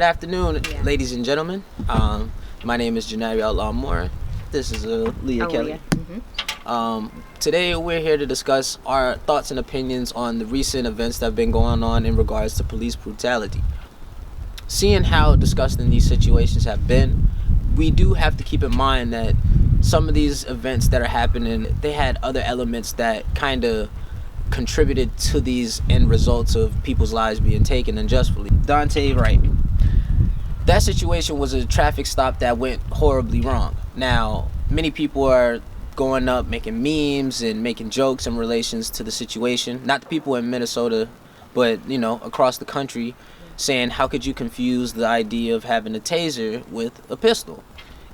Good afternoon, Yeah. ladies and gentlemen. My name is Janari Outlaw Moore. This is Leah Kelly. Today we're here to discuss our thoughts and opinions on the recent events that have been going on in regards to police brutality. Seeing how disgusting these situations have been, we do have to keep in mind that some of these events that are happening, they had other elements that kind of contributed to these end results of people's lives being taken unjustly. Dante Wright. That situation was a traffic stop that went horribly wrong. Now, many people are going up making memes and making jokes in relations to the situation. Not the people in Minnesota, but, across the country, saying, how could you confuse the idea of having a taser with a pistol?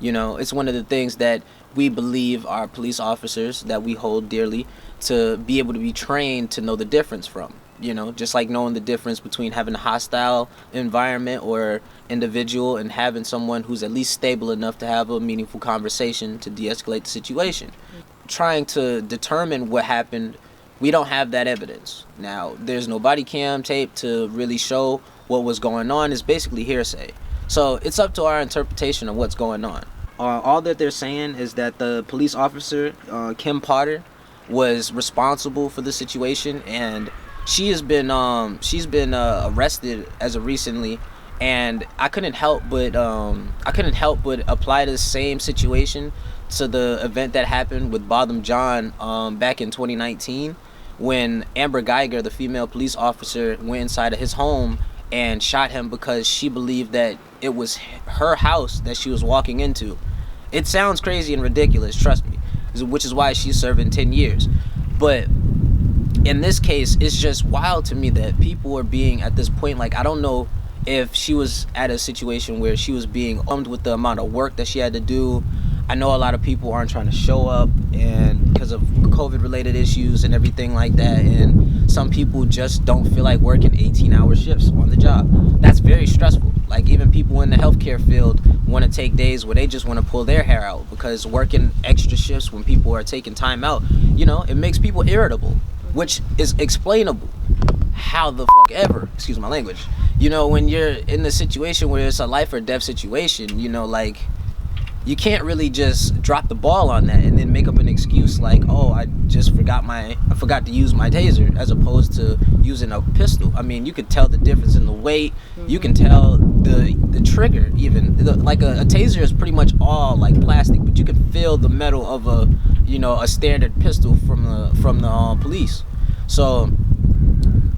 It's one of the things that we believe our police officers that we hold dearly to be able to be trained to know the difference from. Just like knowing the difference between having a hostile environment or individual and having someone who's at least stable enough to have a meaningful conversation to de-escalate the situation. Trying to determine what happened, we don't have that evidence. Now, there's no body cam tape to really show what was going on. It's basically hearsay. So it's up to our interpretation of what's going on. All that they're saying is that the police officer, Kim Potter, was responsible for the situation, and she's been arrested as of recently, and I couldn't help but apply the same situation to the event that happened with Botham John back in 2019 when Amber Geiger, the female police officer, went inside of his home and shot him because she believed that it was her house that she was walking into. It sounds crazy and ridiculous, trust me, which is why she's serving 10 years. But in this case, it's just wild to me that people are being at this point, like, I don't know if she was at a situation where she was being armed with the amount of work that she had to do. I know a lot of people aren't trying to show up and because of COVID related issues and everything like that, and some people just don't feel like working 18-hour shifts on the job. That's very stressful. Like, even people in the healthcare field want to take days where they just want to pull their hair out, because working extra shifts when people are taking time out, it makes people irritable, which is explainable. How the fuck ever, excuse my language, when you're in the situation where it's a life or death situation, you can't really just drop the ball on that and then make up an excuse like, oh, I forgot to use my taser, as opposed to using a pistol. I mean, you could tell the difference in the weight. You can tell the trigger even. Like a taser is pretty much all like plastic, but you can feel the metal of a standard pistol from the police. So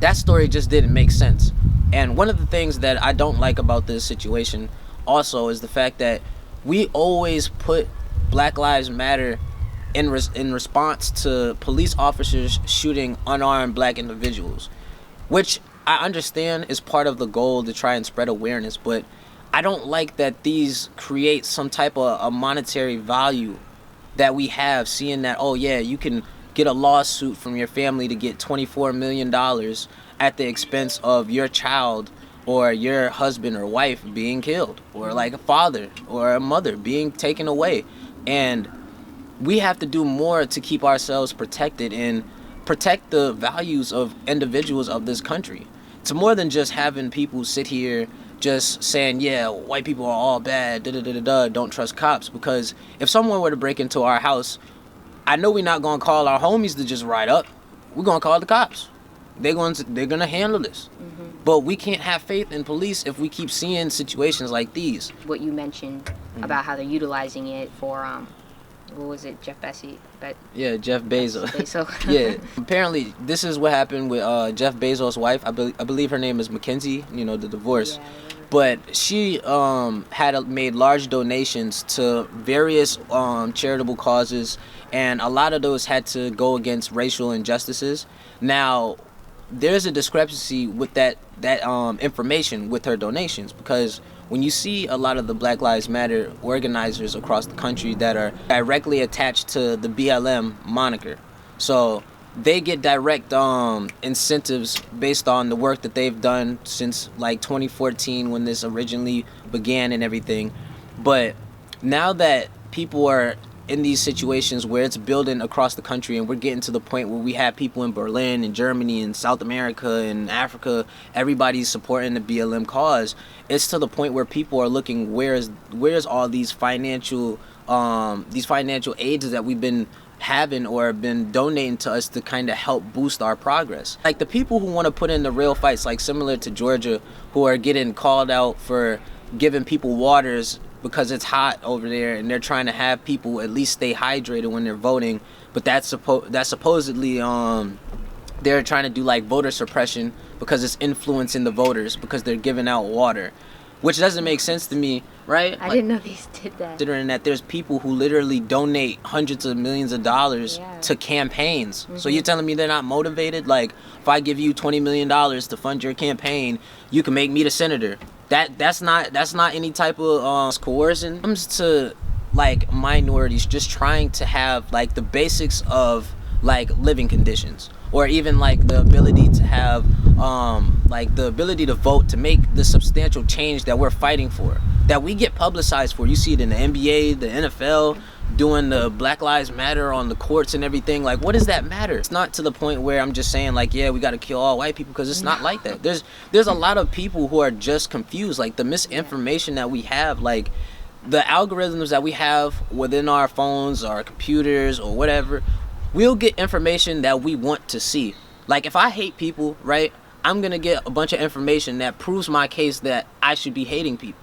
that story just didn't make sense. And one of the things that I don't like about this situation also is the fact that we always put Black Lives Matter in response to police officers shooting unarmed black individuals, which I understand is part of the goal to try and spread awareness, but I don't like that these create some type of a monetary value that we have, seeing that, oh yeah, you can get a lawsuit from your family to get $24 million at the expense of your child or your husband or wife being killed, or like a father or a mother being taken away. And we have to do more to keep ourselves protected and protect the values of individuals of this country. It's more than just having people sit here just saying, yeah, white people are all bad, don't trust cops. Because if someone were to break into our house, I know we're not going to call our homies to just ride up. We're going to call the cops. They're going to handle this. But we can't have faith in police if we keep seeing situations like these. What you mentioned about how they're utilizing it for, what was it, Jeff Bezos? Yeah, Jeff Bezos. Yeah. Apparently, this is what happened with Jeff Bezos' wife. I believe her name is Mackenzie, the divorce. Yeah. But she had made large donations to various charitable causes, and a lot of those had to go against racial injustices. Now, there's a discrepancy with that information with her donations, because when you see a lot of the Black Lives Matter organizers across the country that are directly attached to the BLM moniker, so they get direct incentives based on the work that they've done since like 2014 when this originally began and everything. But now that people are in these situations where it's building across the country, and we're getting to the point where we have people in Berlin and Germany and South America and Africa, everybody's supporting the BLM cause. It's to the point where people are looking, where's all these financial aids that we've been having or been donating to us to kind of help boost our progress. Like the people who want to put in the real fights, like similar to Georgia, who are getting called out for giving people waters because it's hot over there, and they're trying to have people at least stay hydrated when they're voting. But that's supposedly they're trying to do like voter suppression because it's influencing the voters because they're giving out water, which doesn't make sense to me, right? I didn't know they did that. Considering that there's people who literally donate hundreds of millions of dollars to campaigns. So you're telling me they're not motivated? Like, if I give you $20 million to fund your campaign, you can make me the senator. That's not any type of coercion. When it comes to like minorities just trying to have like the basics of like living conditions, or even like the ability to have like the ability to vote, to make the substantial change that we're fighting for, that we get publicized for. You see it in the NBA, the NFL, doing the Black Lives Matter on the courts and everything. Like, what does that matter? It's not to the point where I'm just saying like, yeah, we got to kill all white people, because it's not like that. There's a lot of people who are just confused. Like the misinformation that we have, like the algorithms that we have within our phones, our computers, or whatever, we'll get information that we want to see. Like if I hate people, right, I'm gonna get a bunch of information that proves my case that I should be hating people.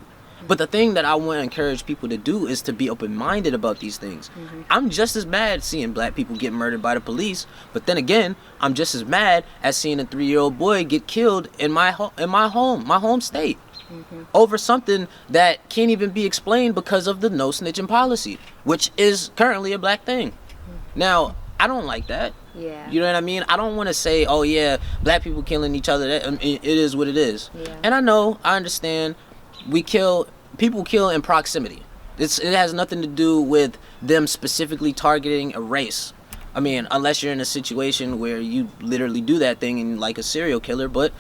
But the thing that I want to encourage people to do is to be open-minded about these things. I'm just as mad seeing black people get murdered by the police, but then again, I'm just as mad as seeing a 3-year-old boy get killed in my home state, over something that can't even be explained because of the no snitching policy, which is currently a black thing. Now, I don't like that. Yeah. You know what I mean? I don't want to say, oh yeah, black people killing each other. It is what it is. Yeah. And I understand. People kill in proximity. It has nothing to do with them specifically targeting a race. I mean, unless you're in a situation where you literally do that thing and like a serial killer, but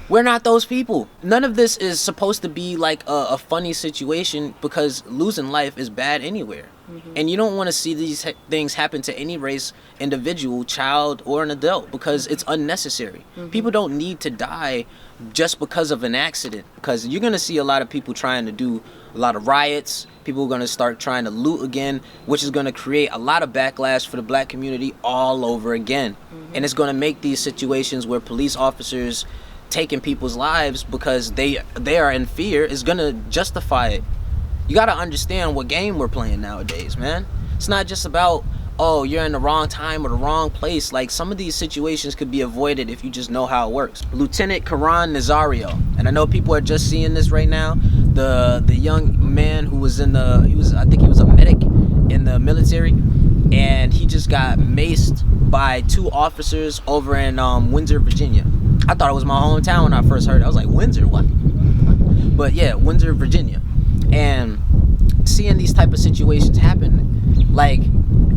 we're not those people. None of this is supposed to be like a funny situation, because losing life is bad anywhere. And you don't want to see these things happen to any race, individual, child, or an adult, because it's unnecessary. People don't need to die just because of an accident, because you're going to see a lot of people trying to do a lot of riots. People are going to start trying to loot again, which is going to create a lot of backlash for the black community all over again. And it's going to make these situations where police officers taking people's lives because they are in fear is going to justify it. You got to understand what game we're playing nowadays, man. It's not just about, oh, you're in the wrong time or the wrong place. Like, some of these situations could be avoided if you just know how it works. Lieutenant Karan Nazario, and I know people are just seeing this right now, the young man who was I think he was a medic in the military, and he just got maced by 2 officers over in Windsor, Virginia. I thought it was my hometown when I first heard it. I was like, Windsor, what? But yeah, Windsor, Virginia. And seeing these type of situations happen, like,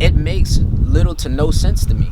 it makes little to no sense to me.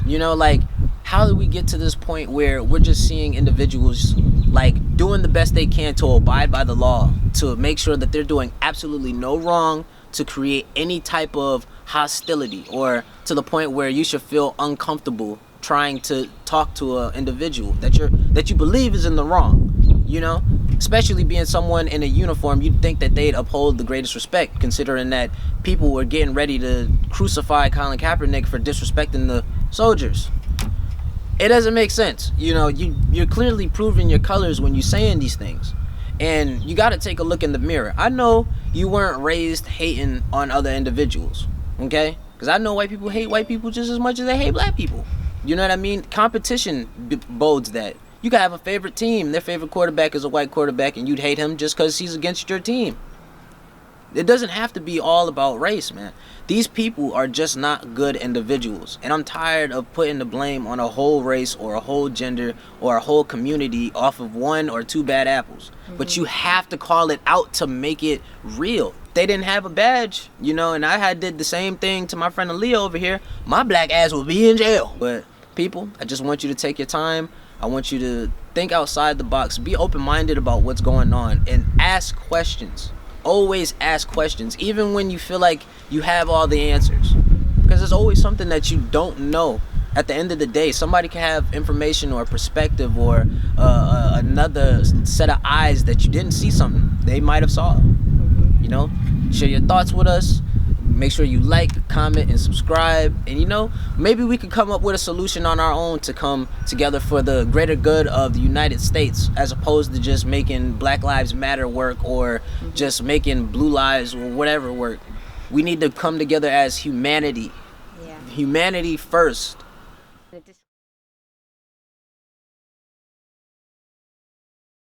You know, like, how do we get to this point where we're just seeing individuals like doing the best they can to abide by the law, to make sure that they're doing absolutely no wrong, to create any type of hostility, or to the point where you should feel uncomfortable trying to talk to an individual that you believe is in the wrong? You know, especially being someone in a uniform, you'd think that they'd uphold the greatest respect, considering that people were getting ready to crucify Colin Kaepernick for disrespecting the soldiers. It doesn't make sense. You know, you're clearly proving your colors when you're saying these things. And you got to take a look in the mirror. I know you weren't raised hating on other individuals, okay? Because I know white people hate white people just as much as they hate black people. You know what I mean? Competition bodes that. You could have a favorite team, their favorite quarterback is a white quarterback, and you'd hate him just because he's against your team. It doesn't have to be all about race, man. These people are just not good individuals. And I'm tired of putting the blame on a whole race or a whole gender or a whole community off of 1 or 2 bad apples. But you have to call it out to make it real. They didn't have a badge, you know, and I did the same thing to my friend Aaliyah over here. My black ass will be in jail. But people, I just want you to take your time. I want you to think outside the box, be open-minded about what's going on, and ask questions. always ask questions, even when you feel like you have all the answers, because there's always something that you don't know. At the end of the day, somebody can have information or perspective or another set of eyes that you didn't see something they might have saw. You know, share your thoughts with us. Make sure you like, comment, and subscribe. And you know, maybe we could come up with a solution on our own to come together for the greater good of the United States, as opposed to just making Black Lives Matter work or just making Blue Lives or whatever work. We need to come together as humanity. Yeah. Humanity first.